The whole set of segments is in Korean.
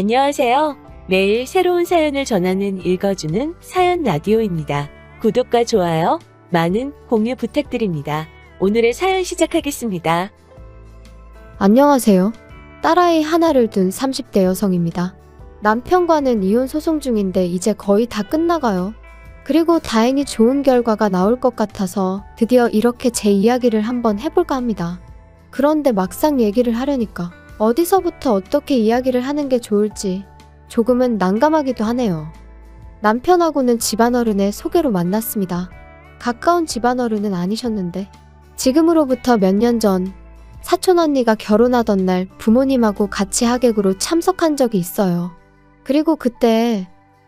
안녕하세요. 매일 새로운 사연을 전하는 읽어주는 사연 라디오입니다. 구독과 좋아요, 많은 공유 부탁드립니다. 오늘의 사연 시작하겠습니다. 안녕하세요. 딸아이 하나를 둔 30대 여성입니다. 남편과는 이혼 소송 중인데 이제 거의 다 끝나가요. 그리고 다행히 좋은 결과가 나올 것 같아서 드디어 이렇게 제 이야기를 한번 해볼까 합니다. 그런데 막상 얘기를 하려니까 어디서부터 어떻게 이야기를 하는 게 좋을지 조금은 난감하기도 하네요. 남편하고는 집안어른의 소개로 만났습니다. 가까운 집안어른은 아니셨는데 지금으로부터 몇 년 전 사촌 언니가 결혼하던 날 부모님하고 같이 하객으로 참석한 적이 있어요. 그리고 그때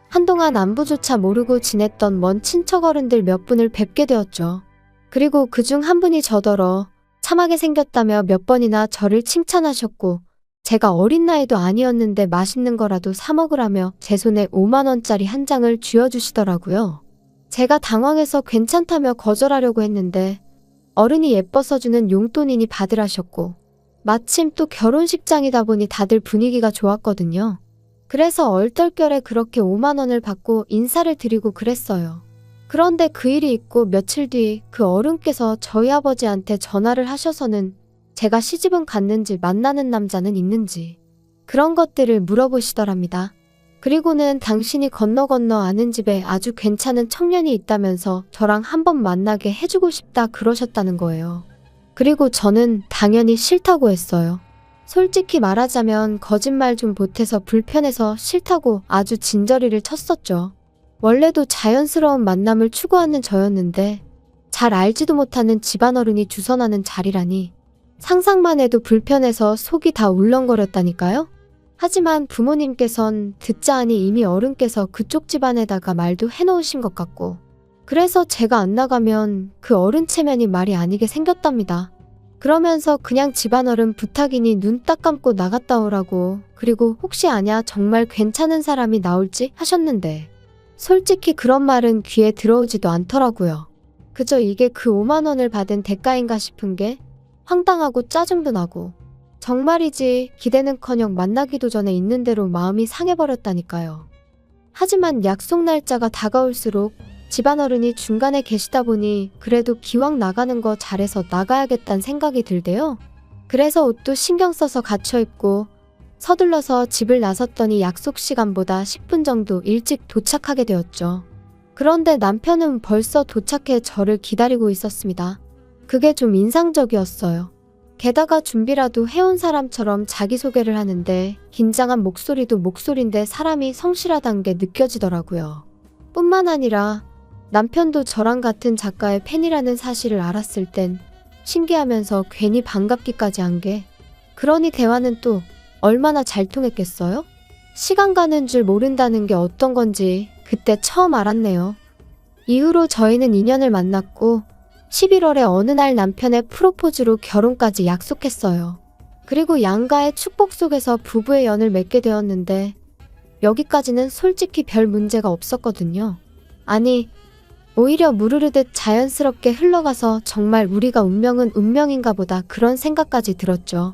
한동안 안부조차 모르고 지냈던 먼 친척 어른들 몇 분을 뵙게 되었죠. 그리고 그중 한 분이 저더러 참하게 생겼다며 몇 번이나 저를 칭찬하셨고 제가 어린 나이도 아니었는데 맛있는 거라도 사 먹으라며 제 손에 5만 원짜리 한 장을 쥐어주시더라고요. 제가 당황해서 괜찮다며 거절하려고 했는데 어른이 예뻐서 주는 용돈이니 받으라셨고 마침 또 결혼식장이다 보니 다들 분위기가 좋았거든요. 그래서 얼떨결에 그렇게 5만 원을 받고 인사를 드리고 그랬어요. 그런데 그 일이 있고 며칠 뒤 그 어른께서 저희 아버지한테 전화를 하셔서는 제가 시집은 갔는지 만나는 남자는 있는지 그런 것들을 물어보시더랍니다. 그리고는 당신이 건너 아는 집에 아주 괜찮은 청년이 있다면서 저랑 한번 만나게 해주고 싶다 그러셨다는 거예요. 그리고 저는 당연히 싫다고 했어요. 솔직히 말하자면 거짓말 좀 보태서 불편해서 싫다고 아주 진저리를 쳤었죠. 원래도 자연스러운 만남을 추구하는 저였는데 잘 알지도 못하는 집안어른이 주선하는 자리라니 상상만 해도 불편해서 속이 다 울렁거렸다니까요. 하지만 부모님께선 듣자 하니 이미 어른께서 그쪽 집안에다가 말도 해놓으신 것 같고 그래서 제가 안 나가면 그 어른 체면이 말이 아니게 생겼답니다. 그러면서 그냥 집안어른 부탁이니 눈 딱 감고 나갔다 오라고 그리고 혹시 아냐 정말 괜찮은 사람이 나올지 하셨는데 솔직히 그런 말은 귀에 들어오지도 않더라고요. 그저 이게 그 5만 원을 받은 대가인가 싶은 게 황당하고 짜증도 나고 정말이지 기대는커녕 만나기도 전에 있는 대로 마음이 상해버렸다니까요. 하지만 약속 날짜가 다가올수록 집안어른이 중간에 계시다 보니 그래도 기왕 나가는 거 잘해서 나가야겠다는 생각이 들대요. 그래서 옷도 신경 써서 갖춰 입고 서둘러서 집을 나섰더니 약속 시간보다 10분 정도 일찍 도착하게 되었죠. 그런데 남편은 벌써 도착해 저를 기다리고 있었습니다. 그게 좀 인상적이었어요. 게다가 준비라도 해온 사람처럼 자기소개를 하는데 긴장한 목소리도 목소리인데 사람이 성실하다는 게 느껴지더라고요. 뿐만 아니라 남편도 저랑 같은 작가의 팬이라는 사실을 알았을 땐 신기하면서 괜히 반갑기까지 한 게 그러니 대화는 또 얼마나 잘 통했겠어요? 시간 가는 줄 모른다는 게 어떤 건지 그때 처음 알았네요. 이후로 저희는 인연을 만났고 11월에 어느 날 남편의 프로포즈로 결혼까지 약속했어요. 그리고 양가의 축복 속에서 부부의 연을 맺게 되었는데 여기까지는 솔직히 별 문제가 없었거든요. 아니, 오히려 무르르듯 자연스럽게 흘러가서 정말 우리가 운명은 운명인가 보다 그런 생각까지 들었죠.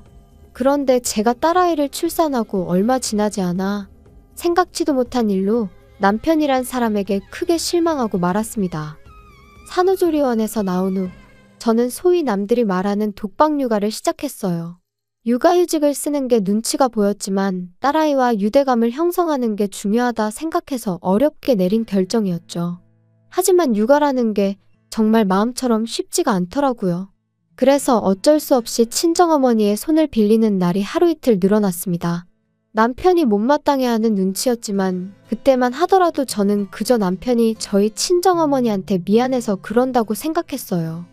그런데 제가 딸아이를 출산하고 얼마 지나지 않아 생각지도 못한 일로 남편이란 사람에게 크게 실망하고 말았습니다. 산후조리원에서 나온 후 저는 소위 남들이 말하는 독박 육아를 시작했어요. 육아휴직을 쓰는 게 눈치가 보였지만 딸아이와 유대감을 형성하는 게 중요하다 생각해서 어렵게 내린 결정이었죠. 하지만 육아라는 게 정말 마음처럼 쉽지가 않더라고요. 그래서 어쩔 수 없이 친정어머니의 손을 빌리는 날이 하루 이틀 늘어났습니다. 남편이 못마땅해하는 눈치였지만 그때만 하더라도 저는 그저 남편이 저희 친정어머니한테 미안해서 그런다고 생각했어요.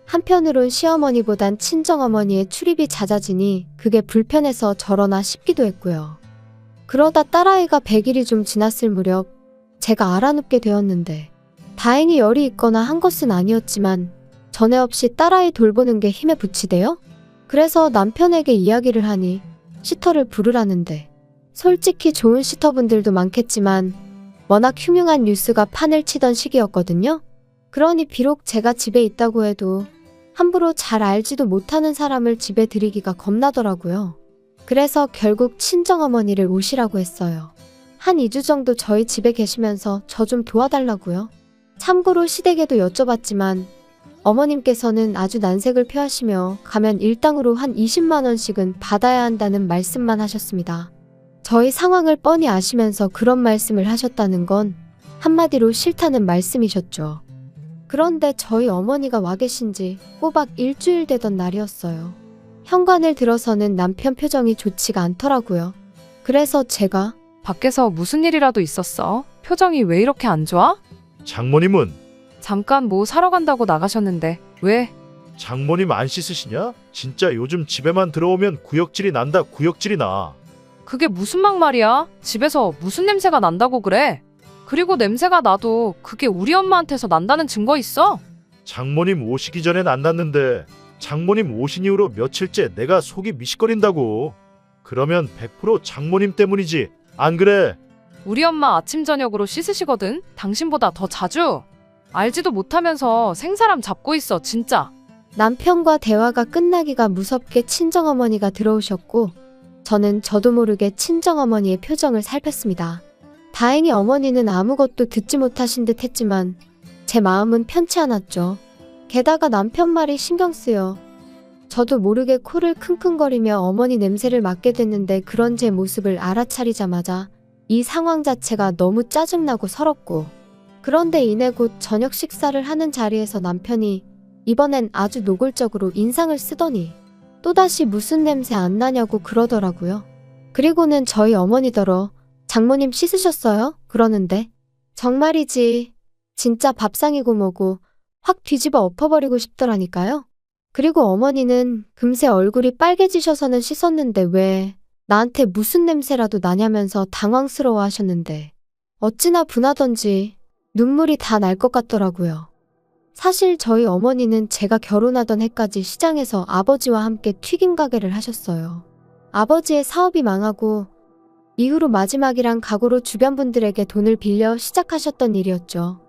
한편으론 시어머니보단 친정어머니의 출입이 잦아지니 그게 불편해서 저러나 싶기도 했고요. 그러다 딸아이가 100일이 좀 지났을 무렵 제가 알아눕게 되었는데 다행히 열이 있거나 한 것은 아니었지만 전에 없이 딸아이 돌보는 게 힘에 부치대요? 그래서 남편에게 이야기를 하니 시터를 부르라는데 솔직히 좋은 시터분들도 많겠지만 워낙 흉흉한 뉴스가 판을 치던 시기였거든요. 그러니 비록 제가 집에 있다고 해도 함부로 잘 알지도 못하는 사람을 집에 들이기가 겁나더라고요. 그래서 결국 친정어머니를 오시라고 했어요. 한 2주 정도 저희 집에 계시면서 저 좀 도와달라고요. 참고로 시댁에도 여쭤봤지만 어머님께서는 아주 난색을 표하시며 가면 일당으로 한 20만 원씩은 받아야 한다는 말씀만 하셨습니다. 저희 상황을 뻔히 아시면서 그런 말씀을 하셨다는 건 한마디로 싫다는 말씀이셨죠. 그런데 저희 어머니가 와 계신 지 꼬박 일주일 되던 날이었어요. 현관을 들어서는 남편 표정이 좋지가 않더라고요. 그래서 제가 밖에서 무슨 일이라도 있었어? 표정이 왜 이렇게 안 좋아? 장모님은? 잠깐 뭐 사러 간다고 나가셨는데 왜? 장모님 안 씻으시냐? 진짜 요즘 집에만 들어오면 구역질이 난다. 구역질이 나. 그게 무슨 막말이야? 집에서 무슨 냄새가 난다고 그래? 그리고 냄새가 나도 그게 우리 엄마한테서 난다는 증거 있어? 장모님 오시기 전엔 안 났는데 장모님 오신 이후로 며칠째 내가 속이 미식거린다고. 그러면 100% 장모님 때문이지. 안 그래? 우리 엄마 아침 저녁으로 씻으시거든? 당신보다 더 자주? 알지도 못하면서 생사람 잡고 있어 진짜. 남편과 대화가 끝나기가 무섭게 친정어머니가 들어오셨고 저는 저도 모르게 친정어머니의 표정을 살폈습니다. 다행히 어머니는 아무것도 듣지 못하신 듯 했지만 제 마음은 편치 않았죠. 게다가 남편 말이 신경 쓰여 저도 모르게 코를 킁킁거리며 어머니 냄새를 맡게 됐는데 그런 제 모습을 알아차리자마자 이 상황 자체가 너무 짜증나고 서럽고 그런데 이내 곧 저녁 식사를 하는 자리에서 남편이 이번엔 아주 노골적으로 인상을 쓰더니 또다시 무슨 냄새 안 나냐고 그러더라고요. 그리고는 저희 어머니더러 장모님 씻으셨어요? 그러는데 정말이지 진짜 밥상이고 뭐고 확 뒤집어 엎어버리고 싶더라니까요. 그리고 어머니는 금세 얼굴이 빨개지셔서는 씻었는데 왜 나한테 무슨 냄새라도 나냐면서 당황스러워 하셨는데 어찌나 분하던지 눈물이 다 날 것 같더라고요. 사실 저희 어머니는 제가 결혼하던 해까지 시장에서 아버지와 함께 튀김 가게를 하셨어요. 아버지의 사업이 망하고 이후로 마지막이란 각오로 주변 분들에게 돈을 빌려 시작하셨던 일이었죠.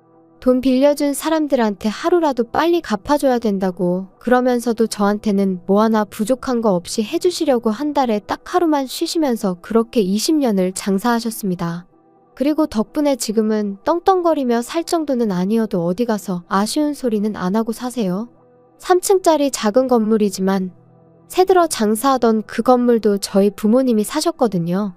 돈 빌려준 사람들한테 하루라도 빨리 갚아줘야 된다고 그러면서도 저한테는 뭐 하나 부족한 거 없이 해주시려고 한 달에 딱 하루만 쉬시면서 그렇게 20년을 장사하셨습니다. 그리고 덕분에 지금은 떵떵거리며 살 정도는 아니어도 어디 가서 아쉬운 소리는 안 하고 사세요. 3층짜리 작은 건물이지만 새들어 장사하던 그 건물도 저희 부모님이 사셨거든요.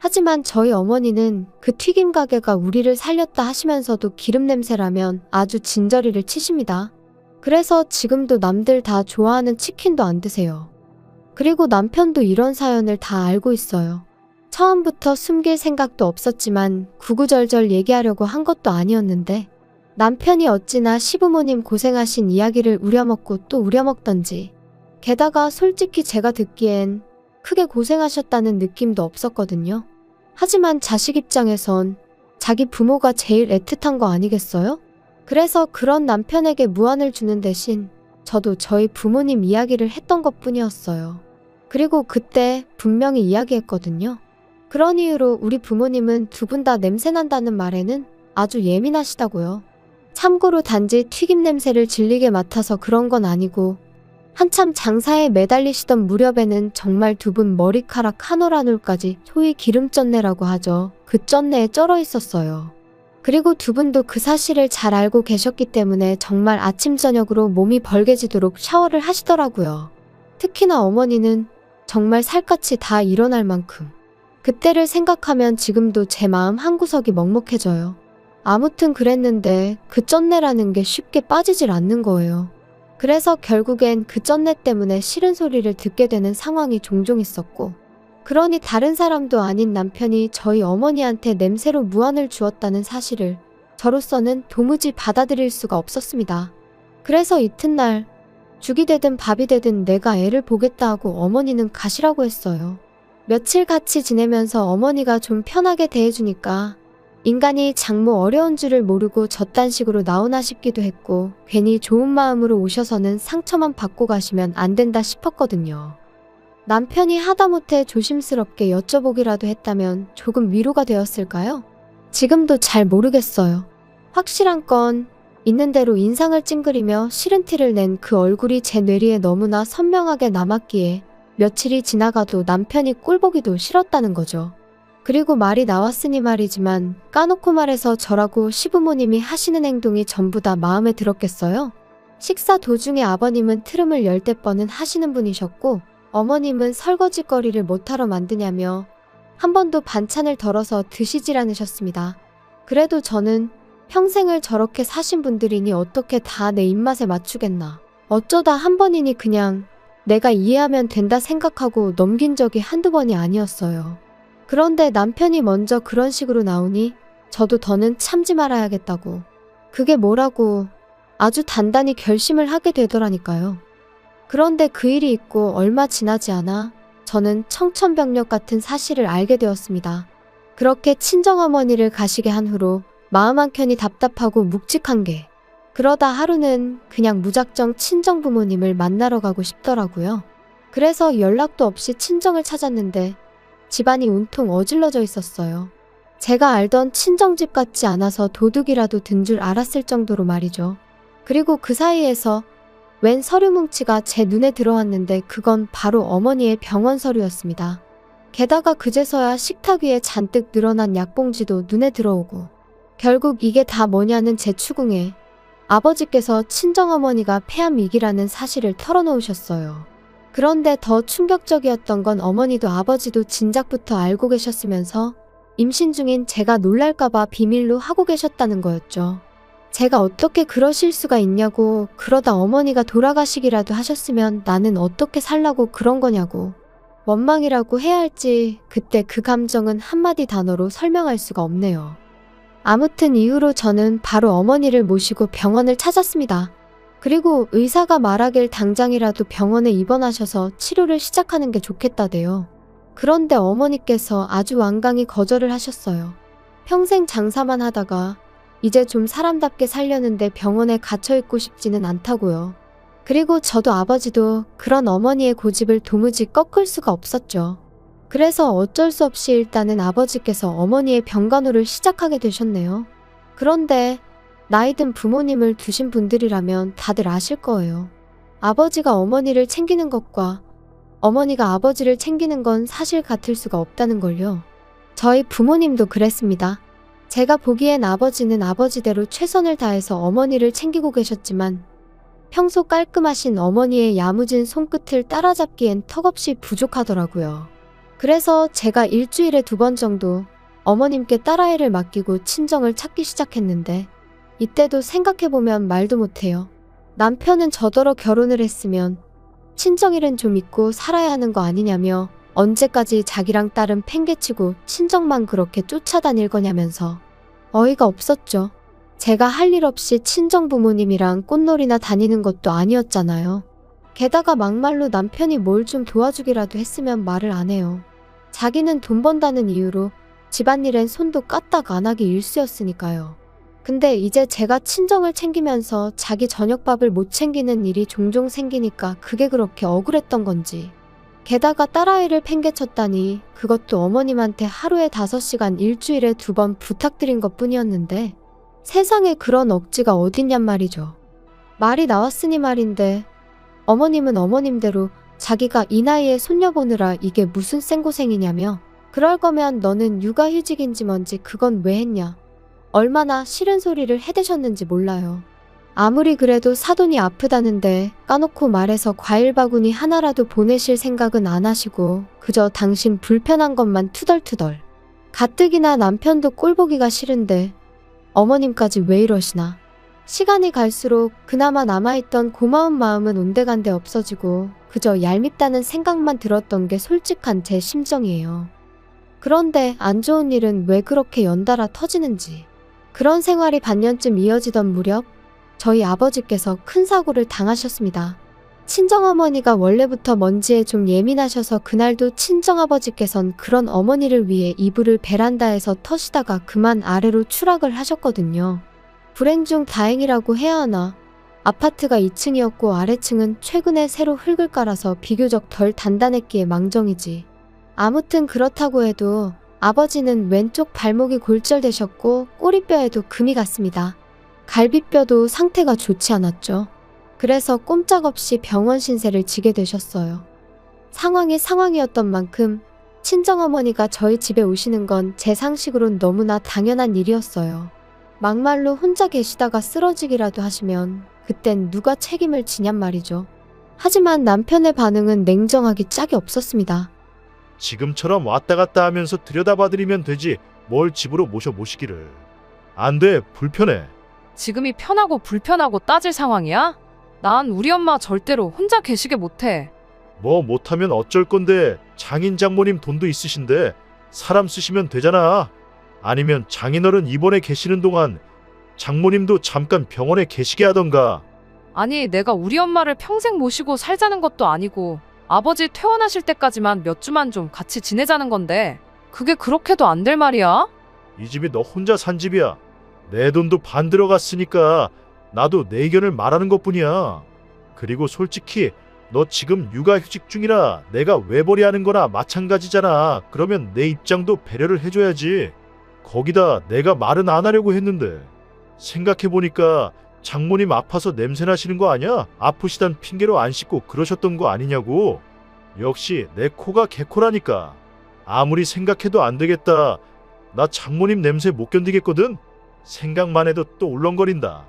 하지만 저희 어머니는 그 튀김 가게가 우리를 살렸다 하시면서도 기름 냄새라면 아주 진저리를 치십니다. 그래서 지금도 남들 다 좋아하는 치킨도 안 드세요. 그리고 남편도 이런 사연을 다 알고 있어요. 처음부터 숨길 생각도 없었지만 구구절절 얘기하려고 한 것도 아니었는데 남편이 어찌나 시부모님 고생하신 이야기를 우려먹고 또 우려먹던지 게다가 솔직히 제가 듣기엔 크게 고생하셨다는 느낌도 없었거든요. 하지만 자식 입장에선 자기 부모가 제일 애틋한 거 아니겠어요? 그래서 그런 남편에게 무안을 주는 대신 저도 저희 부모님 이야기를 했던 것뿐이었어요. 그리고 그때 분명히 이야기했거든요. 그런 이유로 우리 부모님은 두 분 다 냄새난다는 말에는 아주 예민하시다고요. 참고로 단지 튀김 냄새를 질리게 맡아서 그런 건 아니고 한참 장사에 매달리시던 무렵에는 정말 두 분 머리카락 한 올 한 올까지 소위 기름쩐내라고 하죠. 그 쩐내에 쩔어 있었어요. 그리고 두 분도 그 사실을 잘 알고 계셨기 때문에 정말 아침 저녁으로 몸이 벌게지도록 샤워를 하시더라고요. 특히나 어머니는 정말 살갗이 다 일어날 만큼 그때를 생각하면 지금도 제 마음 한구석이 먹먹해져요. 아무튼 그랬는데 그 쩐내라는 게 쉽게 빠지질 않는 거예요. 그래서 결국엔 그 쩐내 때문에 싫은 소리를 듣게 되는 상황이 종종 있었고 그러니 다른 사람도 아닌 남편이 저희 어머니한테 냄새로 무안을 주었다는 사실을 저로서는 도무지 받아들일 수가 없었습니다. 그래서 이튿날 죽이 되든 밥이 되든 내가 애를 보겠다 하고 어머니는 가시라고 했어요. 며칠 같이 지내면서 어머니가 좀 편하게 대해주니까 인간이 장모 어려운 줄을 모르고 저딴 식으로 나오나 싶기도 했고 괜히 좋은 마음으로 오셔서는 상처만 받고 가시면 안 된다 싶었거든요. 남편이 하다못해 조심스럽게 여쭤보기라도 했다면 조금 위로가 되었을까요? 지금도 잘 모르겠어요. 확실한 건 있는 대로 인상을 찡그리며 싫은 티를 낸 그 얼굴이 제 뇌리에 너무나 선명하게 남았기에 며칠이 지나가도 남편이 꼴보기도 싫었다는 거죠. 그리고 말이 나왔으니 말이지만 까놓고 말해서 저라고 시부모님이 하시는 행동이 전부 다 마음에 들었겠어요? 식사 도중에 아버님은 트름을 열대 뻔은 하시는 분이셨고 어머님은 설거지거리를 못하러 만드냐며 한 번도 반찬을 덜어서 드시질 않으셨습니다. 그래도 저는 평생을 저렇게 사신 분들이니 어떻게 다 내 입맛에 맞추겠나. 어쩌다 한 번이니 그냥 내가 이해하면 된다 생각하고 넘긴 적이 한두 번이 아니었어요. 그런데 남편이 먼저 그런 식으로 나오니 저도 더는 참지 말아야겠다고. 그게 뭐라고 아주 단단히 결심을 하게 되더라니까요. 그런데 그 일이 있고 얼마 지나지 않아 저는 청천벽력 같은 사실을 알게 되었습니다. 그렇게 친정어머니를 가시게 한 후로 마음 한켠이 답답하고 묵직한 게 그러다 하루는 그냥 무작정 친정부모님을 만나러 가고 싶더라고요. 그래서 연락도 없이 친정을 찾았는데 집안이 온통 어질러져 있었어요. 제가 알던 친정집 같지 않아서 도둑이라도 든 줄 알았을 정도로 말이죠. 그리고 그 사이에서 웬 서류 뭉치가 제 눈에 들어왔는데 그건 바로 어머니의 병원 서류였습니다. 게다가 그제서야 식탁 위에 잔뜩 늘어난 약봉지도 눈에 들어오고 결국 이게 다 뭐냐는 제 추궁에 아버지께서 친정어머니가 폐암위기라는 사실을 털어놓으셨어요. 그런데 더 충격적이었던 건 어머니도 아버지도 진작부터 알고 계셨으면서 임신 중인 제가 놀랄까봐 비밀로 하고 계셨다는 거였죠. 제가 어떻게 그러실 수가 있냐고, 그러다 어머니가 돌아가시기라도 하셨으면 나는 어떻게 살라고 그런 거냐고. 원망이라고 해야 할지 그때 그 감정은 한마디 단어로 설명할 수가 없네요. 아무튼 이후로 저는 바로 어머니를 모시고 병원을 찾았습니다. 그리고 의사가 말하길 당장이라도 병원에 입원하셔서 치료를 시작하는 게 좋겠다대요. 그런데 어머니께서 아주 완강히 거절을 하셨어요. 평생 장사만 하다가 이제 좀 사람답게 살려는데 병원에 갇혀있고 싶지는 않다고요. 그리고 저도 아버지도 그런 어머니의 고집을 도무지 꺾을 수가 없었죠. 그래서 어쩔 수 없이 일단은 아버지께서 어머니의 병간호를 시작하게 되셨네요. 그런데 나이 든 부모님을 두신 분들이라면 다들 아실 거예요. 아버지가 어머니를 챙기는 것과 어머니가 아버지를 챙기는 건 사실 같을 수가 없다는 걸요. 저희 부모님도 그랬습니다. 제가 보기엔 아버지는 아버지대로 최선을 다해서 어머니를 챙기고 계셨지만 평소 깔끔하신 어머니의 야무진 손끝을 따라잡기엔 턱없이 부족하더라고요. 그래서 제가 일주일에 2번 정도 어머님께 딸아이를 맡기고 친정을 찾기 시작했는데 이때도 생각해보면 말도 못해요. 남편은 저더러 결혼을 했으면 친정일은 좀 잊고 살아야 하는 거 아니냐며 언제까지 자기랑 딸은 팽개치고 친정만 그렇게 쫓아다닐 거냐면서 어이가 없었죠. 제가 할 일 없이 친정 부모님이랑 꽃놀이나 다니는 것도 아니었잖아요. 게다가 막말로 남편이 뭘 좀 도와주기라도 했으면 말을 안 해요. 자기는 돈 번다는 이유로 집안일엔 손도 까딱 안 하기 일쑤였으니까요. 근데 이제 제가 친정을 챙기면서 자기 저녁밥을 못 챙기는 일이 종종 생기니까 그게 그렇게 억울했던 건지. 게다가 딸아이를 팽개쳤다니 그것도 어머님한테 하루에 5시간 일주일에 2번 부탁드린 것 뿐이었는데 세상에 그런 억지가 어딨냔 말이죠. 말이 나왔으니 말인데 어머님은 어머님대로 자기가 이 나이에 손녀 보느라 이게 무슨 생고생이냐며 그럴 거면 너는 육아휴직인지 뭔지 그건 왜 했냐. 얼마나 싫은 소리를 해대셨는지 몰라요. 아무리 그래도 사돈이 아프다는데 까놓고 말해서 과일 바구니 하나라도 보내실 생각은 안 하시고 그저 당신 불편한 것만 투덜투덜. 가뜩이나 남편도 꼴보기가 싫은데 어머님까지 왜 이러시나. 시간이 갈수록 그나마 남아있던 고마운 마음은 온데간데 없어지고 그저 얄밉다는 생각만 들었던 게 솔직한 제 심정이에요. 그런데 안 좋은 일은 왜 그렇게 연달아 터지는지. 그런 생활이 반년쯤 이어지던 무렵 저희 아버지께서 큰 사고를 당하셨습니다. 친정어머니가 원래부터 먼지에 좀 예민하셔서 그날도 친정아버지께선 그런 어머니를 위해 이불을 베란다에서 터시다가 그만 아래로 추락을 하셨거든요. 불행 중 다행이라고 해야 하나. 아파트가 2층이었고 아래층은 최근에 새로 흙을 깔아서 비교적 덜 단단했기에 망정이지. 아무튼 그렇다고 해도 아버지는 왼쪽 발목이 골절되셨고 꼬리뼈에도 금이 갔습니다. 갈비뼈도 상태가 좋지 않았죠. 그래서 꼼짝없이 병원 신세를 지게 되셨어요. 상황이 상황이었던 만큼 친정어머니가 저희 집에 오시는 건 제 상식으론 너무나 당연한 일이었어요. 막말로 혼자 계시다가 쓰러지기라도 하시면 그땐 누가 책임을 지냔 말이죠. 하지만 남편의 반응은 냉정하기 짝이 없었습니다. 지금처럼 왔다 갔다 하면서 들여다봐드리면 되지 뭘 집으로 모시기를. 안 돼, 불편해. 지금이 편하고 불편하고 따질 상황이야? 난 우리 엄마 절대로 혼자 계시게 못해. 뭐 못하면 어쩔 건데 장인 장모님 돈도 있으신데 사람 쓰시면 되잖아. 아니면 장인어른 입원해 계시는 동안 장모님도 잠깐 병원에 계시게 하던가. 아니, 내가 우리 엄마를 평생 모시고 살자는 것도 아니고 아버지 퇴원하실 때까지만 몇 주만 좀 같이 지내자는 건데 그게 그렇게도 안 될 말이야? 이 집이 너 혼자 산 집이야. 내 돈도 반 들어갔으니까 나도 내 의견을 말하는 것뿐이야. 그리고 솔직히 너 지금 육아휴직 중이라 내가 외벌이하는 거나 마찬가지잖아. 그러면 내 입장도 배려를 해줘야지. 거기다 내가 말은 안 하려고 했는데 생각해보니까 장모님 아파서 냄새 나시는 거 아니야? 아프시단 핑계로 안 씻고 그러셨던 거 아니냐고. 역시 내 코가 개코라니까. 아무리 생각해도 안 되겠다. 나 장모님 냄새 못 견디겠거든? 생각만 해도 또 울렁거린다.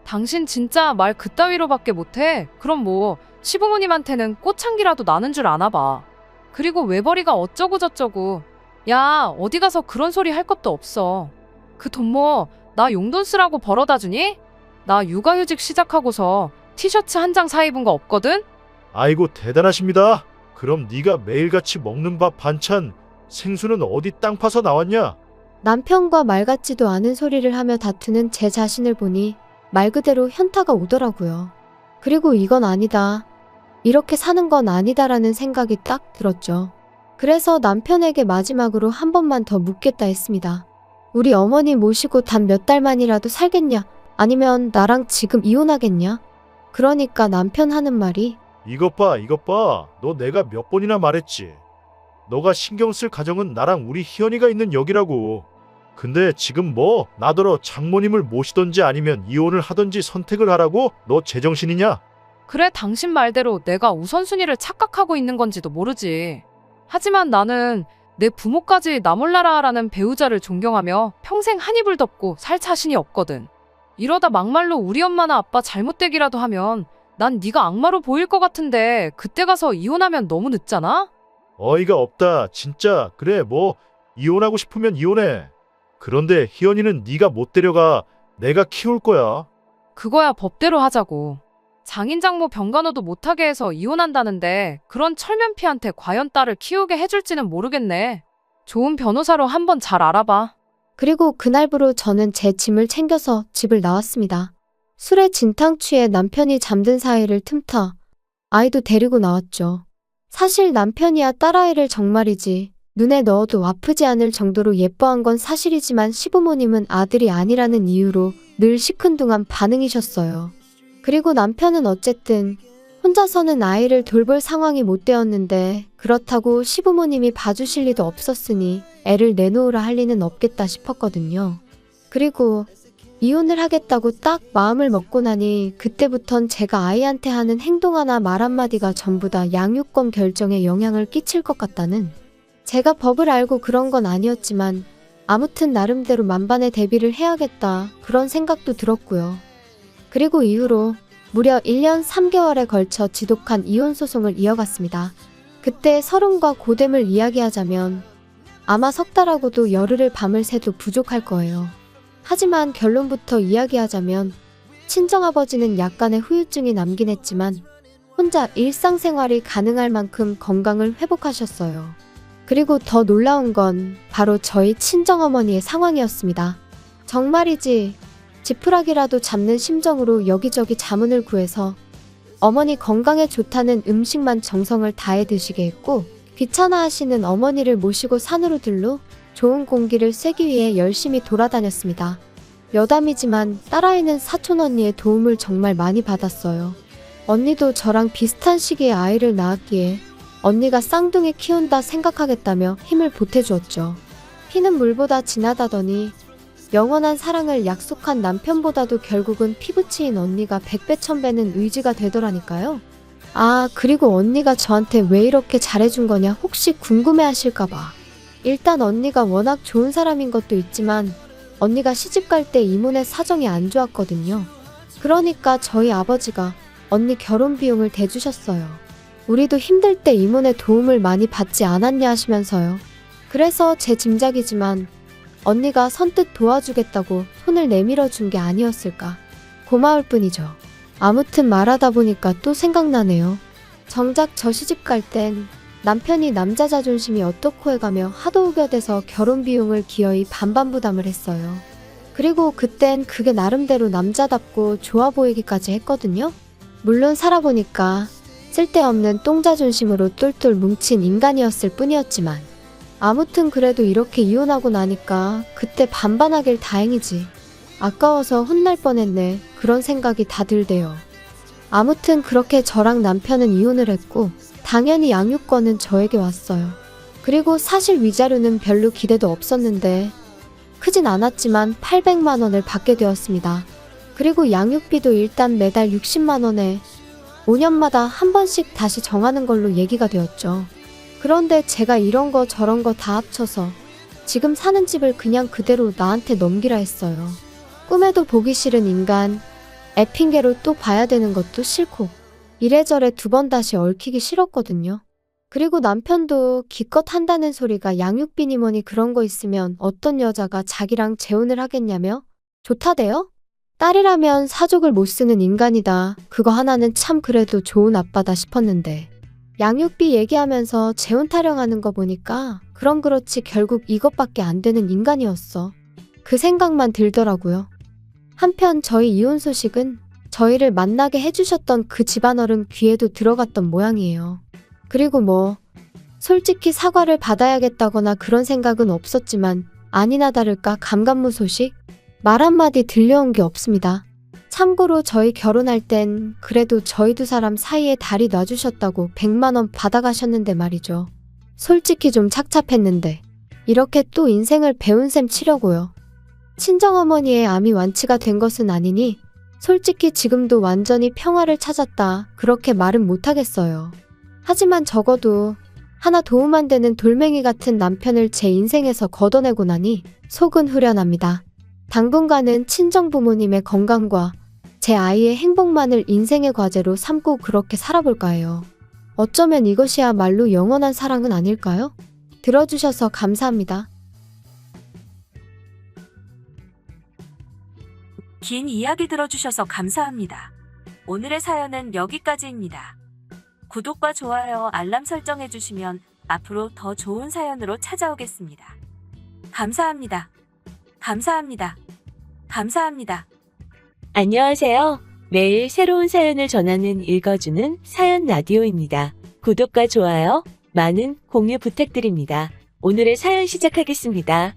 당신 진짜 말 그따위로밖에 못해? 그럼 뭐 시부모님한테는 꽃향기라도 나는 줄 아나 봐. 그리고 외벌이가 어쩌고 저쩌고. 야, 어디 가서 그런 소리 할 것도 없어. 그 돈 뭐 나 용돈 쓰라고 벌어다 주니? 나 육아휴직 시작하고서 티셔츠 한 장 사 입은 거 없거든? 아이고 대단하십니다. 그럼 네가 매일같이 먹는 밥 반찬 생수는 어디 땅 파서 나왔냐? 남편과 말 같지도 않은 소리를 하며 다투는 제 자신을 보니 말 그대로 현타가 오더라고요. 그리고 이건 아니다. 이렇게 사는 건 아니다라는 생각이 딱 들었죠. 그래서 남편에게 마지막으로 한 번만 더 묻겠다 했습니다. 우리 어머니 모시고 단 몇 달만이라도 살겠냐? 아니면 나랑 지금 이혼하겠냐? 그러니까 남편 하는 말이 이것 봐. 너 내가 몇 번이나 말했지. 너가 신경 쓸 가정은 나랑 우리 희연이가 있는 여기라고. 근데 지금 뭐 나더러 장모님을 모시던지 아니면 이혼을 하던지 선택을 하라고? 너 제정신이냐? 그래, 당신 말대로 내가 우선순위를 착각하고 있는 건지도 모르지. 하지만 나는 내 부모까지 나 몰라라라는 배우자를 존경하며 평생 한 이불 덮고 살 자신이 없거든. 이러다 막말로 우리 엄마나 아빠 잘못되기라도 하면 난 네가 악마로 보일 것 같은데 그때 가서 이혼하면 너무 늦잖아? 어이가 없다. 진짜. 그래 뭐 이혼하고 싶으면 이혼해. 그런데 희연이는 네가 못 데려가. 내가 키울 거야. 그거야 법대로 하자고. 장인장모 병간호도 못하게 해서 이혼한다는데 그런 철면피한테 과연 딸을 키우게 해줄지는 모르겠네. 좋은 변호사로 한번 잘 알아봐. 그리고 그날부로 저는 제 짐을 챙겨서 집을 나왔습니다. 술에 진탕 취해 남편이 잠든 사이를 틈타 아이도 데리고 나왔죠. 사실 남편이야 딸아이를 정말이지 눈에 넣어도 아프지 않을 정도로 예뻐한 건 사실이지만 시부모님은 아들이 아니라는 이유로 늘 시큰둥한 반응이셨어요. 그리고 남편은 어쨌든 혼자서는 아이를 돌볼 상황이 못 되었는데 그렇다고 시부모님이 봐주실 리도 없었으니 애를 내놓으라 할 리는 없겠다 싶었거든요. 그리고 이혼을 하겠다고 딱 마음을 먹고 나니 그때부턴 제가 아이한테 하는 행동 하나 말 한마디가 전부 다 양육권 결정에 영향을 끼칠 것 같다는, 제가 법을 알고 그런 건 아니었지만 아무튼 나름대로 만반의 대비를 해야겠다 그런 생각도 들었고요. 그리고 이후로 무려 1년 3개월에 걸쳐 지독한 이혼 소송을 이어갔습니다. 그때 서름과 고됨을 이야기하자면 아마 석 달하고도 열흘을 밤을 새도 부족할 거예요. 하지만 결론부터 이야기하자면 친정아버지는 약간의 후유증이 남긴 했지만 혼자 일상생활이 가능할 만큼 건강을 회복하셨어요. 그리고 더 놀라운 건 바로 저희 친정어머니의 상황이었습니다. 정말이지 지푸라기라도 잡는 심정으로 여기저기 자문을 구해서 어머니 건강에 좋다는 음식만 정성을 다해 드시게 했고, 귀찮아하시는 어머니를 모시고 산으로 들러 좋은 공기를 쐬기 위해 열심히 돌아다녔습니다. 여담이지만 딸아이는 사촌 언니의 도움을 정말 많이 받았어요. 언니도 저랑 비슷한 시기에 아이를 낳았기에 언니가 쌍둥이 키운다 생각하겠다며 힘을 보태주었죠. 피는 물보다 진하다더니 영원한 사랑을 약속한 남편보다도 결국은 피부치인 언니가 100배 1000배는 의지가 되더라니까요. 아, 그리고 언니가 저한테 왜 이렇게 잘해준 거냐 혹시 궁금해 하실까봐. 일단 언니가 워낙 좋은 사람인 것도 있지만 언니가 시집 갈 때 이모네 사정이 안 좋았거든요. 그러니까 저희 아버지가 언니 결혼 비용을 대주셨어요. 우리도 힘들 때 이모네 도움을 많이 받지 않았냐 하시면서요. 그래서 제 짐작이지만 언니가 선뜻 도와주겠다고 손을 내밀어 준 게 아니었을까. 고마울 뿐이죠. 아무튼 말하다 보니까 또 생각나네요. 정작 저 시집 갈 땐 남편이 남자 자존심이 어떻고 해가며 하도 우겨대서 결혼 비용을 기어이 반반 부담을 했어요. 그리고 그땐 그게 나름대로 남자답고 좋아 보이기까지 했거든요. 물론 살아보니까 쓸데없는 똥자존심으로 똘똘 뭉친 인간이었을 뿐이었지만 아무튼 그래도 이렇게 이혼하고 나니까 그때 반반하길 다행이지. 아까워서 혼날 뻔했네. 그런 생각이 다 들대요. 아무튼 그렇게 저랑 남편은 이혼을 했고 당연히 양육권은 저에게 왔어요. 그리고 사실 위자료는 별로 기대도 없었는데 크진 않았지만 800만 원을 받게 되었습니다. 그리고 양육비도 일단 매달 60만 원에 5년마다 한 번씩 다시 정하는 걸로 얘기가 되었죠. 그런데 제가 이런 거 저런 거 다 합쳐서 지금 사는 집을 그냥 그대로 나한테 넘기라 했어요. 꿈에도 보기 싫은 인간, 애 핑계로 또 봐야 되는 것도 싫고 이래저래 두 번 다시 얽히기 싫었거든요. 그리고 남편도 기껏 한다는 소리가 양육비니 뭐니 그런 거 있으면 어떤 여자가 자기랑 재혼을 하겠냐며 좋다대요? 딸이라면 사족을 못 쓰는 인간이다. 그거 하나는 참 그래도 좋은 아빠다 싶었는데 양육비 얘기하면서 재혼 타령하는 거 보니까 그럼 그렇지 결국 이것밖에 안 되는 인간이었어. 그 생각만 들더라고요. 한편 저희 이혼 소식은 저희를 만나게 해주셨던 그 집안어른 귀에도 들어갔던 모양이에요. 그리고 뭐 솔직히 사과를 받아야겠다거나 그런 생각은 없었지만 아니나 다를까 감감무 소식? 말 한마디 들려온 게 없습니다. 참고로 저희 결혼할 땐 그래도 저희 두 사람 사이에 다리 놔주셨다고 100만 원 받아가셨는데 말이죠. 솔직히 좀 착잡했는데 이렇게 또 인생을 배운 셈 치려고요. 친정어머니의 암이 완치가 된 것은 아니니 솔직히 지금도 완전히 평화를 찾았다 그렇게 말은 못하겠어요. 하지만 적어도 하나 도움 안 되는 돌멩이 같은 남편을 제 인생에서 걷어내고 나니 속은 후련합니다. 당분간은 친정부모님의 건강과 제 아이의 행복만을 인생의 과제로 삼고 그렇게 살아볼까 해요. 어쩌면 이것이야말로 영원한 사랑은 아닐까요? 들어주셔서 감사합니다. 긴 이야기 들어주셔서 감사합니다. 오늘의 사연은 여기까지입니다. 구독과 좋아요, 알람 설정해주시면 앞으로 더 좋은 사연으로 찾아오겠습니다. 감사합니다. 감사합니다. 감사합니다. 안녕하세요. 매일 새로운 사연을 전하는 읽어주는 사연 라디오입니다. 구독과 좋아요, 많은 공유 부탁드립니다. 오늘의 사연 시작하겠습니다.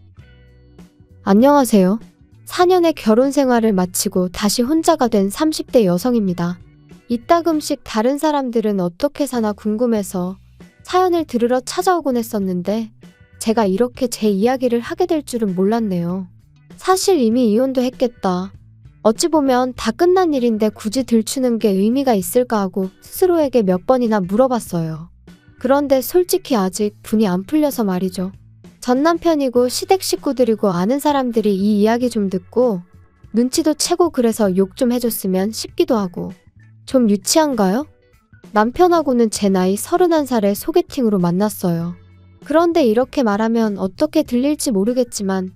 안녕하세요. 4년의 결혼 생활을 마치고 다시 혼자가 된 30대 여성입니다. 이따금씩 다른 사람들은 어떻게 사나 궁금해서 사연을 들으러 찾아오곤 했었는데 제가 이렇게 제 이야기를 하게 될 줄은 몰랐네요. 사실 이미 이혼도 했겠다. 어찌 보면 다 끝난 일인데 굳이 들추는 게 의미가 있을까 하고 스스로에게 몇 번이나 물어봤어요. 그런데 솔직히 아직 분이 안 풀려서 말이죠. 전 남편이고 시댁 식구들이고 아는 사람들이 이 이야기 좀 듣고 눈치도 채고 그래서 욕 좀 해줬으면 싶기도 하고. 좀 유치한가요? 남편하고는 제 나이 31살에 소개팅으로 만났어요. 그런데 이렇게 말하면 어떻게 들릴지 모르겠지만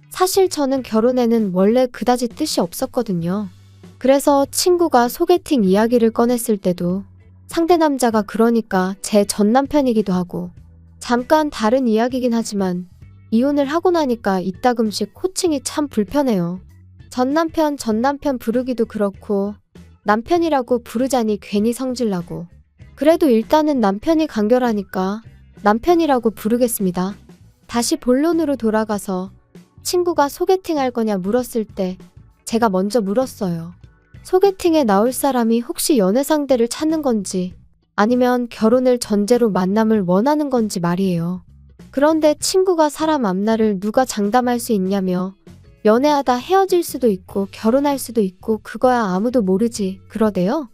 사실 저는 결혼에는 원래 그다지 뜻이 없었거든요. 그래서 친구가 소개팅 이야기를 꺼냈을 때도 상대 남자가 그러니까 제 전 남편이기도 하고 잠깐 다른 이야기긴 하지만 이혼을 하고 나니까 이따금씩 호칭이 참 불편해요. 전 남편 부르기도 그렇고 남편이라고 부르자니 괜히 성질나고 그래도 일단은 남편이 간결하니까 남편이라고 부르겠습니다. 다시 본론으로 돌아가서 친구가 소개팅 할 거냐 물었을 때 제가 먼저 물었어요. 소개팅에 나올 사람이 혹시 연애 상대를 찾는 건지 아니면 결혼을 전제로 만남을 원하는 건지 말이에요. 그런데 친구가 사람 앞날을 누가 장담할 수 있냐며 연애하다 헤어질 수도 있고 결혼할 수도 있고 그거야 아무도 모르지 그러대요.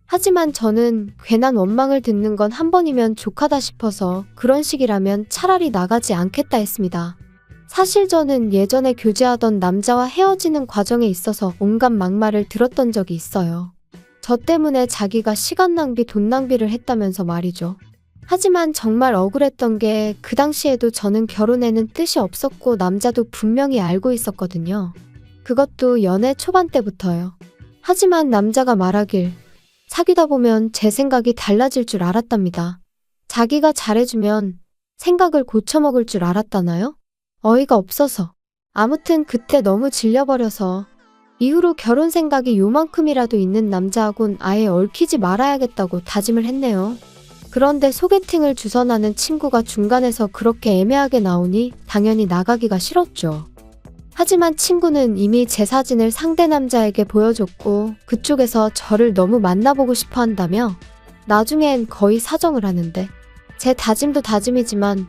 하지만 저는 괜한 원망을 듣는 건 한 번이면 족하다 싶어서 그런 식이라면 차라리 나가지 않겠다 했습니다. 사실 저는 예전에 교제하던 남자와 헤어지는 과정에 있어서 온갖 막말을 들었던 적이 있어요. 저 때문에 자기가 시간 낭비, 돈 낭비를 했다면서 말이죠. 하지만 정말 억울했던 게 그 당시에도 저는 결혼에는 뜻이 없었고 남자도 분명히 알고 있었거든요. 그것도 연애 초반 때부터요. 하지만 남자가 말하길 사귀다 보면 제 생각이 달라질 줄 알았답니다. 자기가 잘해주면 생각을 고쳐먹을 줄 알았다나요? 어이가 없어서. 아무튼 그때 너무 질려버려서 이후로 결혼 생각이 요만큼이라도 있는 남자하곤 아예 얽히지 말아야겠다고 다짐을 했네요. 그런데 소개팅을 주선하는 친구가 중간에서 그렇게 애매하게 나오니 당연히 나가기가 싫었죠. 하지만 친구는 이미 제 사진을 상대 남자에게 보여줬고 그쪽에서 저를 너무 만나보고 싶어 한다며 나중엔 거의 사정을 하는데 제 다짐도 다짐이지만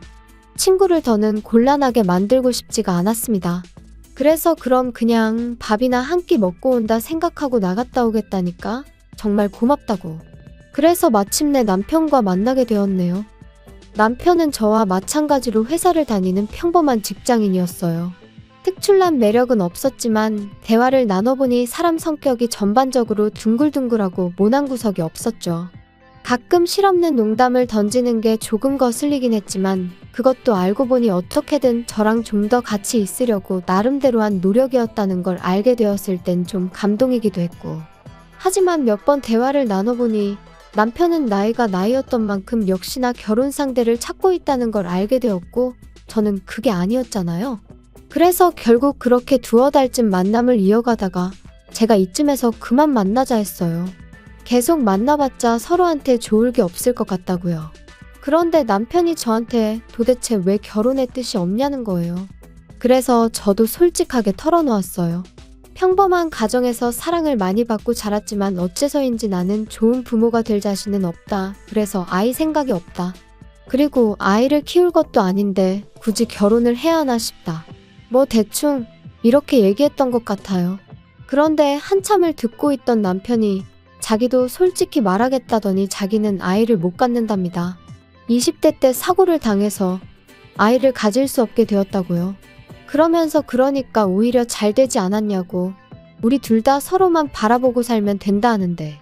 친구를 더는 곤란하게 만들고 싶지가 않았습니다. 그래서 그럼 그냥 밥이나 한 끼 먹고 온다 생각하고 나갔다 오겠다니까 정말 고맙다고. 그래서 마침내 남편과 만나게 되었네요. 남편은 저와 마찬가지로 회사를 다니는 평범한 직장인이었어요. 특출난 매력은 없었지만 대화를 나눠보니 사람 성격이 전반적으로 둥글둥글하고 모난 구석이 없었죠. 가끔 실없는 농담을 던지는 게 조금 거슬리긴 했지만 그것도 알고 보니 어떻게든 저랑 좀 더 같이 있으려고 나름대로 한 노력이었다는 걸 알게 되었을 땐 좀 감동이기도 했고. 하지만 몇 번 대화를 나눠보니 남편은 나이가 나이였던 만큼 역시나 결혼 상대를 찾고 있다는 걸 알게 되었고 저는 그게 아니었잖아요. 그래서 결국 그렇게 두어 달쯤 만남을 이어가다가 제가 이쯤에서 그만 만나자 했어요. 계속 만나봤자 서로한테 좋을 게 없을 것 같다고요. 그런데 남편이 저한테 도대체 왜 결혼의 뜻이 없냐는 거예요. 그래서 저도 솔직하게 털어놓았어요. 평범한 가정에서 사랑을 많이 받고 자랐지만 어째서인지 나는 좋은 부모가 될 자신은 없다. 그래서 아이 생각이 없다. 그리고 아이를 키울 것도 아닌데 굳이 결혼을 해야 하나 싶다. 뭐 대충 이렇게 얘기했던 것 같아요. 그런데 한참을 듣고 있던 남편이 자기도 솔직히 말하겠다더니 자기는 아이를 못 갖는답니다. 20대 때 사고를 당해서 아이를 가질 수 없게 되었다고요. 그러면서 그러니까 오히려 잘 되지 않았냐고. 우리 둘 다 서로만 바라보고 살면 된다 하는데.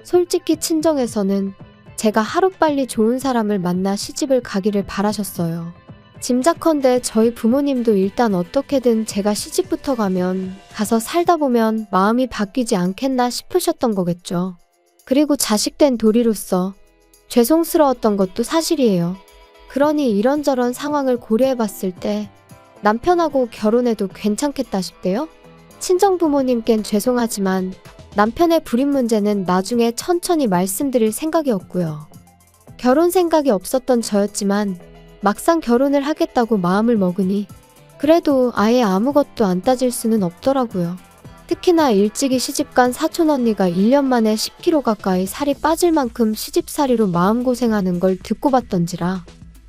솔직히 친정에서는 제가 하루빨리 좋은 사람을 만나 시집을 가기를 바라셨어요. 짐작컨대 저희 부모님도 일단 어떻게든 제가 시집부터 가면 가서 살다 보면 마음이 바뀌지 않겠나 싶으셨던 거겠죠. 그리고 자식된 도리로서 죄송스러웠던 것도 사실이에요. 그러니 이런저런 상황을 고려해봤을 때 남편하고 결혼해도 괜찮겠다 싶대요. 친정부모님께는 죄송하지만 남편의 불임 문제는 나중에 천천히 말씀드릴 생각이었고요. 결혼 생각이 없었던 저였지만 막상 결혼을 하겠다고 마음을 먹으니 그래도 아예 아무것도 안 따질 수는 없더라고요. 특히나 일찍이 시집간 사촌언니가 1년 만에 10kg 가까이 살이 빠질 만큼 시집살이로 마음고생하는 걸 듣고 봤던지라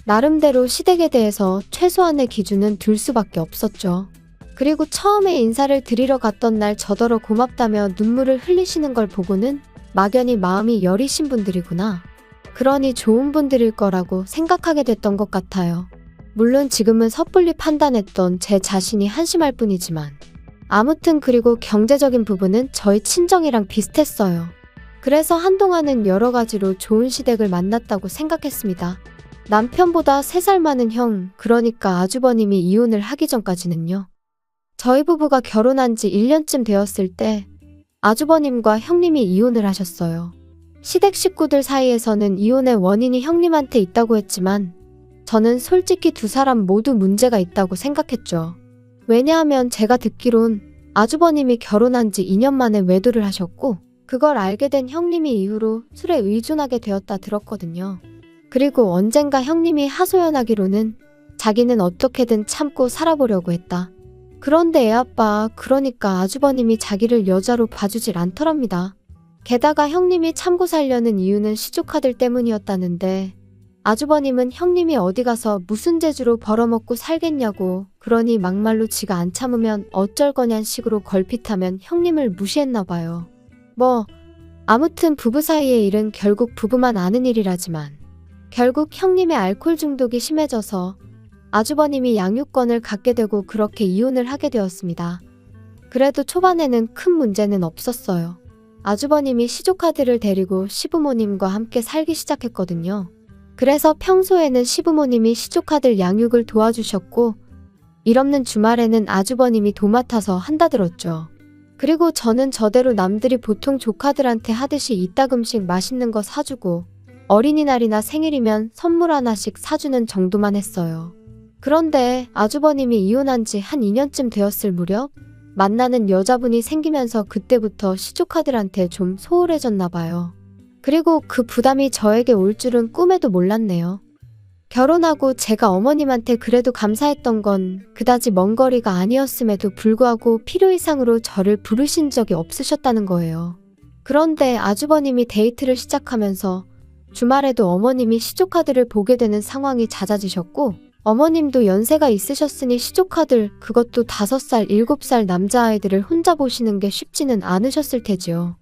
나름대로 시댁에 대해서 최소한의 기준은 둘 수밖에 없었죠. 그리고 처음에 인사를 드리러 갔던 날 저더러 고맙다며 눈물을 흘리시는 걸 보고는 막연히 마음이 여리신 분들이구나. 그러니 좋은 분들일 거라고 생각하게 됐던 것 같아요. 물론 지금은 섣불리 판단했던 제 자신이 한심할 뿐이지만 아무튼 그리고 경제적인 부분은 저희 친정이랑 비슷했어요. 그래서 한동안은 여러 가지로 좋은 시댁을 만났다고 생각했습니다. 남편보다 3살 많은 형, 그러니까 아주버님이 이혼을 하기 전까지는요. 저희 부부가 결혼한 지 1년쯤 되었을 때 아주버님과 형님이 이혼을 하셨어요. 시댁 식구들 사이에서는 이혼의 원인이 형님한테 있다고 했지만 저는 솔직히 두 사람 모두 문제가 있다고 생각했죠. 왜냐하면 제가 듣기론 아주버님이 결혼한 지 2년 만에 외도를 하셨고 그걸 알게 된 형님이 이후로 술에 의존하게 되었다 들었거든요. 그리고 언젠가 형님이 하소연하기로는 자기는 어떻게든 참고 살아보려고 했다. 그런데 애아빠, 그러니까 아주버님이 자기를 여자로 봐주질 않더랍니다. 게다가 형님이 참고 살려는 이유는 시조카들 때문이었다는데 아주버님은 형님이 어디 가서 무슨 재주로 벌어먹고 살겠냐고 그러니 막말로 지가 안 참으면 어쩔 거냔 식으로 걸핏하면 형님을 무시했나 봐요. 아무튼 부부 사이의 일은 결국 부부만 아는 일이라지만 결국 형님의 알코올 중독이 심해져서 아주버님이 양육권을 갖게 되고 그렇게 이혼을 하게 되었습니다. 그래도 초반에는 큰 문제는 없었어요. 아주버님이 시조카드를 데리고 시부모님과 함께 살기 시작했거든요. 그래서 평소에는 시부모님이 시조카들 양육을 도와주셨고 일 없는 주말에는 아주버님이 도맡아서 한다 들었죠. 그리고 저는 저대로 남들이 보통 조카들한테 하듯이 이따금씩 맛있는 거 사주고 어린이날이나 생일이면 선물 하나씩 사주는 정도만 했어요. 그런데 아주버님이 이혼한 지 한 2년쯤 되었을 무렵 만나는 여자분이 생기면서 그때부터 시조카들한테 좀 소홀해졌나 봐요. 그리고 그 부담이 저에게 올 줄은 꿈에도 몰랐네요. 결혼하고 제가 어머님한테 그래도 감사했던 건 그다지 먼 거리가 아니었음에도 불구하고 필요 이상으로 저를 부르신 적이 없으셨다는 거예요. 그런데 아주버님이 데이트를 시작하면서 주말에도 어머님이 시조카들을 보게 되는 상황이 잦아지셨고 어머님도 연세가 있으셨으니 시조카들 그것도 5살, 7살 남자아이들을 혼자 보시는 게 쉽지는 않으셨을 테지요.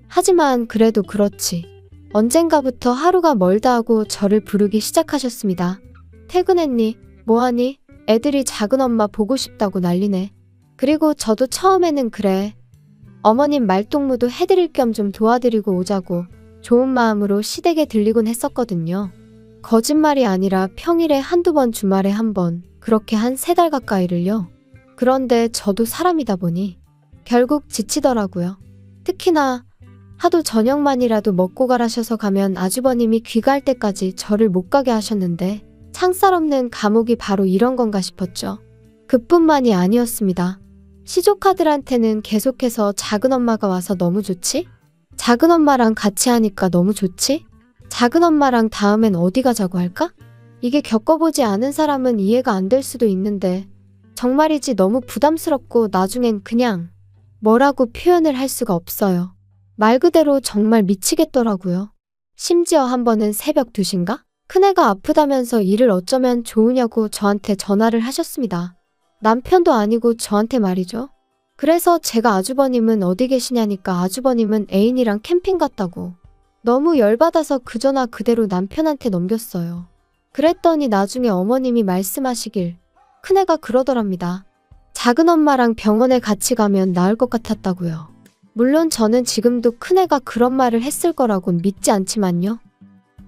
하지만 그래도 그렇지. 언젠가부터 하루가 멀다 하고 저를 부르기 시작하셨습니다. 퇴근했니? 뭐하니? 애들이 작은엄마 보고 싶다고 난리네. 그리고 저도 처음에는 그래. 어머님 말동무도 해드릴 겸 좀 도와드리고 오자고 좋은 마음으로 시댁에 들리곤 했었거든요. 거짓말이 아니라 평일에 한두 번 주말에 한 번 그렇게 한 3달 가까이를요. 그런데 저도 사람이다 보니 결국 지치더라고요. 특히나 하도 저녁만이라도 먹고 가라셔서 가면 아주버님이 귀가할 때까지 저를 못 가게 하셨는데 창살 없는 감옥이 바로 이런 건가 싶었죠. 그뿐만이 아니었습니다. 시조카들한테는 계속해서 작은엄마가 와서 너무 좋지? 작은엄마랑 같이 하니까 너무 좋지? 작은엄마랑 다음엔 어디 가자고 할까? 이게 겪어보지 않은 사람은 이해가 안 될 수도 있는데 정말이지 너무 부담스럽고 나중엔 그냥 뭐라고 표현을 할 수가 없어요. 말 그대로 정말 미치겠더라고요. 심지어 한 번은 새벽 2시인가? 큰애가 아프다면서 일을 어쩌면 좋으냐고 저한테 전화를 하셨습니다. 남편도 아니고 저한테 말이죠. 그래서 제가 아주버님은 어디 계시냐니까 아주버님은 애인이랑 캠핑 갔다고. 너무 열받아서 그 전화 그대로 남편한테 넘겼어요. 그랬더니 나중에 어머님이 말씀하시길 큰애가 그러더랍니다. 작은엄마랑 병원에 같이 가면 나을 것 같았다고요. 물론 저는 지금도 큰애가 그런 말을 했을 거라곤 믿지 않지만요.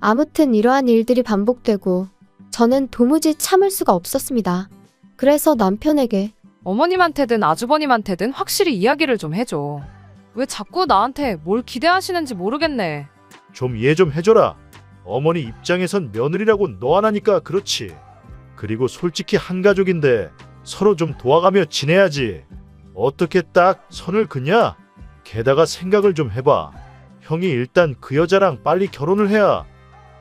아무튼 이러한 일들이 반복되고 저는 도무지 참을 수가 없었습니다. 그래서 남편에게 어머님한테든 아주버님한테든 확실히 이야기를 좀 해줘. 왜 자꾸 나한테 뭘 기대하시는지 모르겠네. 좀 이해 좀 해줘라. 어머니 입장에선 며느리라고 너 하나니까 그렇지. 그리고 솔직히 한 가족인데 서로 좀 도와가며 지내야지. 어떻게 딱 선을 긋냐? 게다가 생각을 좀 해봐. 형이 일단 그 여자랑 빨리 결혼을 해야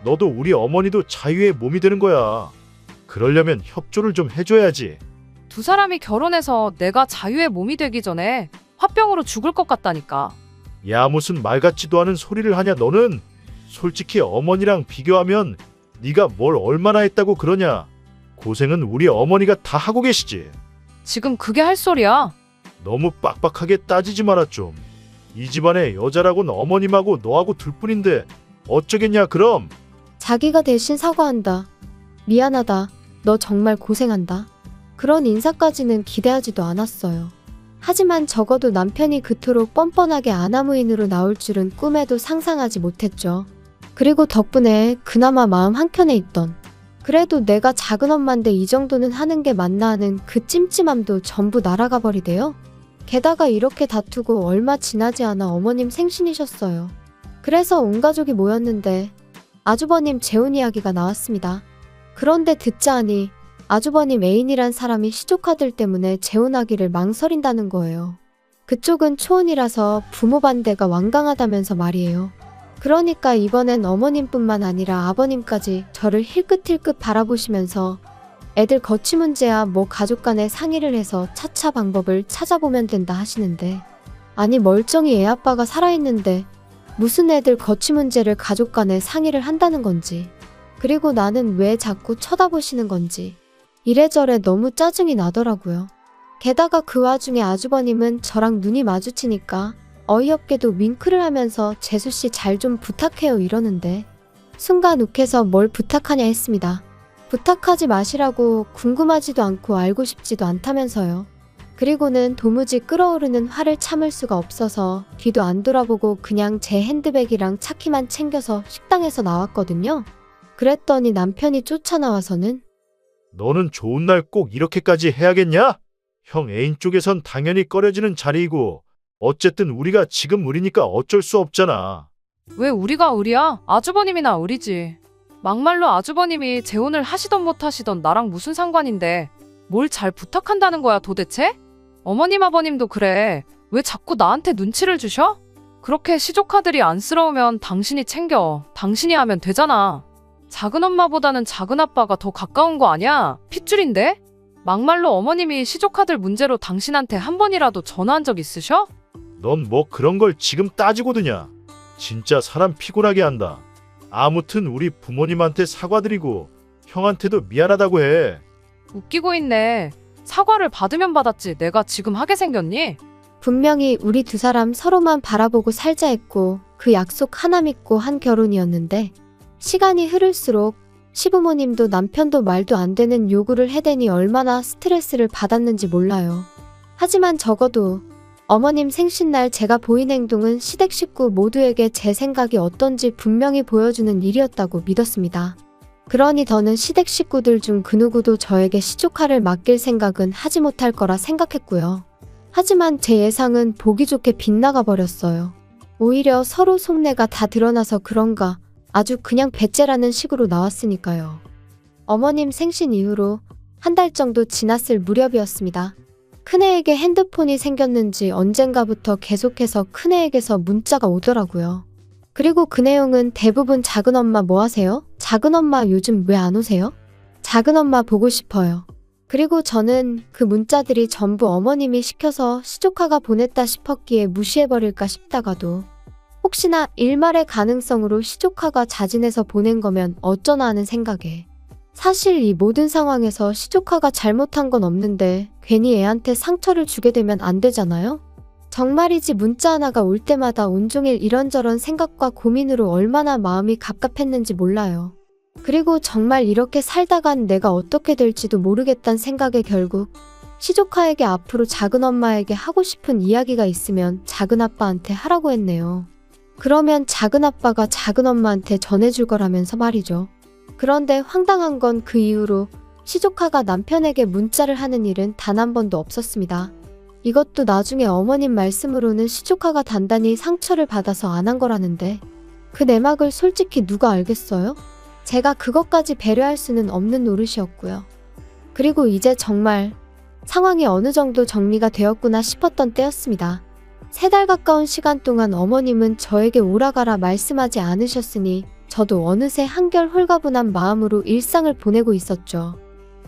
너도 우리 어머니도 자유의 몸이 되는 거야. 그러려면 협조를 좀 해줘야지. 두 사람이 결혼해서 내가 자유의 몸이 되기 전에 화병으로 죽을 것 같다니까. 야, 무슨 말 같지도 않은 소리를 하냐 너는. 솔직히 어머니랑 비교하면 네가 뭘 얼마나 했다고 그러냐. 고생은 우리 어머니가 다 하고 계시지. 지금 그게 할 소리야? 너무 빡빡하게 따지지 마라 좀. 이 집안의 여자라곤 어머님하고 너하고 둘뿐인데 어쩌겠냐 그럼. 자기가 대신 사과한다. 미안하다. 너 정말 고생한다. 그런 인사까지는 기대하지도 않았어요. 하지만 적어도 남편이 그토록 뻔뻔하게 아나무인으로 나올 줄은 꿈에도 상상하지 못했죠. 그리고 덕분에 그나마 마음 한켠에 있던 그래도 내가 작은엄마인데 이 정도는 하는 게 맞나 하는 그 찜찜함도 전부 날아가 버리대요. 게다가 이렇게 다투고 얼마 지나지 않아 어머님 생신이셨어요. 그래서 온 가족이 모였는데 아주버님 재혼 이야기가 나왔습니다. 그런데 듣자 하니 아주버님 애인이란 사람이 시조카들 때문에 재혼하기를 망설인다는 거예요. 그쪽은 초혼이라서 부모 반대가 완강하다면서 말이에요. 그러니까 이번엔 어머님뿐만 아니라 아버님까지 저를 힐끗힐끗 바라보시면서 애들 거취 문제야 뭐 가족 간에 상의를 해서 차차 방법을 찾아보면 된다 하시는데 아니 멀쩡히 애 아빠가 살아있는데 무슨 애들 거취 문제를 가족 간에 상의를 한다는 건지 그리고 나는 왜 자꾸 쳐다보시는 건지 이래저래 너무 짜증이 나더라고요. 게다가 그 와중에 아주버님은 저랑 눈이 마주치니까 어이없게도 윙크를 하면서 재수씨 잘 좀 부탁해요 이러는데 순간 욱해서 뭘 부탁하냐 했습니다. 부탁하지 마시라고 궁금하지도 않고 알고 싶지도 않다면서요. 그리고는 도무지 끓어오르는 화를 참을 수가 없어서 뒤도 안 돌아보고 그냥 제 핸드백이랑 차키만 챙겨서 식당에서 나왔거든요. 그랬더니 남편이 쫓아나와서는 너는 좋은 날 꼭 이렇게까지 해야겠냐? 형 애인 쪽에선 당연히 꺼려지는 자리이고 어쨌든 우리가 지금 의리니까 어쩔 수 없잖아. 왜 우리가 의리야? 아주버님이나 의리지. 막말로 아주버님이 재혼을 하시던 못 하시던 나랑 무슨 상관인데 뭘 잘 부탁한다는 거야 도대체? 어머님 아버님도 그래. 왜 자꾸 나한테 눈치를 주셔? 그렇게 시조카들이 안쓰러우면 당신이 챙겨. 당신이 하면 되잖아. 작은 엄마보다는 작은 아빠가 더 가까운 거 아니야? 핏줄인데? 막말로 어머님이 시조카들 문제로 당신한테 한 번이라도 전화한 적 있으셔? 넌 뭐 그런 걸 지금 따지고 드냐? 진짜 사람 피곤하게 한다. 아무튼 우리 부모님한테 사과드리고 형한테도 미안하다고 해. 웃기고 있네. 사과를 받으면 받았지 내가 지금 하게 생겼니? 분명히 우리 두 사람 서로만 바라보고 살자 했고 그 약속 하나 믿고 한 결혼이었는데 시간이 흐를수록 시부모님도 남편도 말도 안 되는 요구를 해대니 얼마나 스트레스를 받았는지 몰라요. 하지만 적어도 어머님 생신날 제가 보인 행동은 시댁 식구 모두에게 제 생각이 어떤지 분명히 보여주는 일이었다고 믿었습니다. 그러니 더는 시댁 식구들 중 그 누구도 저에게 시조카를 맡길 생각은 하지 못할 거라 생각했고요. 하지만 제 예상은 보기 좋게 빗나가 버렸어요. 오히려 서로 속내가 다 드러나서 그런가 아주 그냥 배째라는 식으로 나왔으니까요. 어머님 생신 이후로 한 달 정도 지났을 무렵이었습니다. 큰애에게 핸드폰이 생겼는지 언젠가부터 계속해서 큰애에게서 문자가 오더라고요. 그리고 그 내용은 대부분 작은엄마 뭐 하세요? 작은엄마 요즘 왜 안 오세요? 작은엄마 보고 싶어요. 그리고 저는 그 문자들이 전부 어머님이 시켜서 시조카가 보냈다 싶었기에 무시해버릴까 싶다가도 혹시나 일말의 가능성으로 시조카가 자진해서 보낸 거면 어쩌나 하는 생각에 사실 이 모든 상황에서 시조카가 잘못한 건 없는데 괜히 애한테 상처를 주게 되면 안 되잖아요? 정말이지 문자 하나가 올 때마다 온종일 이런저런 생각과 고민으로 얼마나 마음이 갑갑했는지 몰라요. 그리고 정말 이렇게 살다간 내가 어떻게 될지도 모르겠다는 생각에 결국 시조카에게 앞으로 작은엄마에게 하고 싶은 이야기가 있으면 작은아빠한테 하라고 했네요. 그러면 작은아빠가 작은엄마한테 전해줄 거라면서 말이죠. 그런데 황당한 건 그 이후로 시조카가 남편에게 문자를 하는 일은 단 한 번도 없었습니다. 이것도 나중에 어머님 말씀으로는 시조카가 단단히 상처를 받아서 안 한 거라는데 그 내막을 솔직히 누가 알겠어요? 제가 그것까지 배려할 수는 없는 노릇이었고요. 그리고 이제 정말 상황이 어느 정도 정리가 되었구나 싶었던 때였습니다. 3달 가까운 시간 동안 어머님은 저에게 오라가라 말씀하지 않으셨으니 저도 어느새 한결 홀가분한 마음으로 일상을 보내고 있었죠.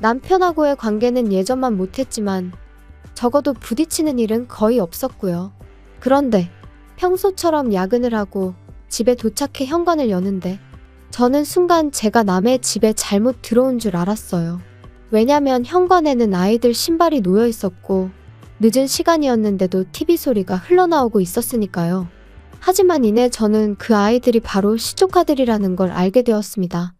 남편하고의 관계는 예전만 못했지만 적어도 부딪히는 일은 거의 없었고요. 그런데 평소처럼 야근을 하고 집에 도착해 현관을 여는데 저는 순간 제가 남의 집에 잘못 들어온 줄 알았어요. 왜냐면 현관에는 아이들 신발이 놓여 있었고 늦은 시간이었는데도 TV 소리가 흘러나오고 있었으니까요. 하지만 이내 저는 그 아이들이 바로 시조카들이라는 걸 알게 되었습니다.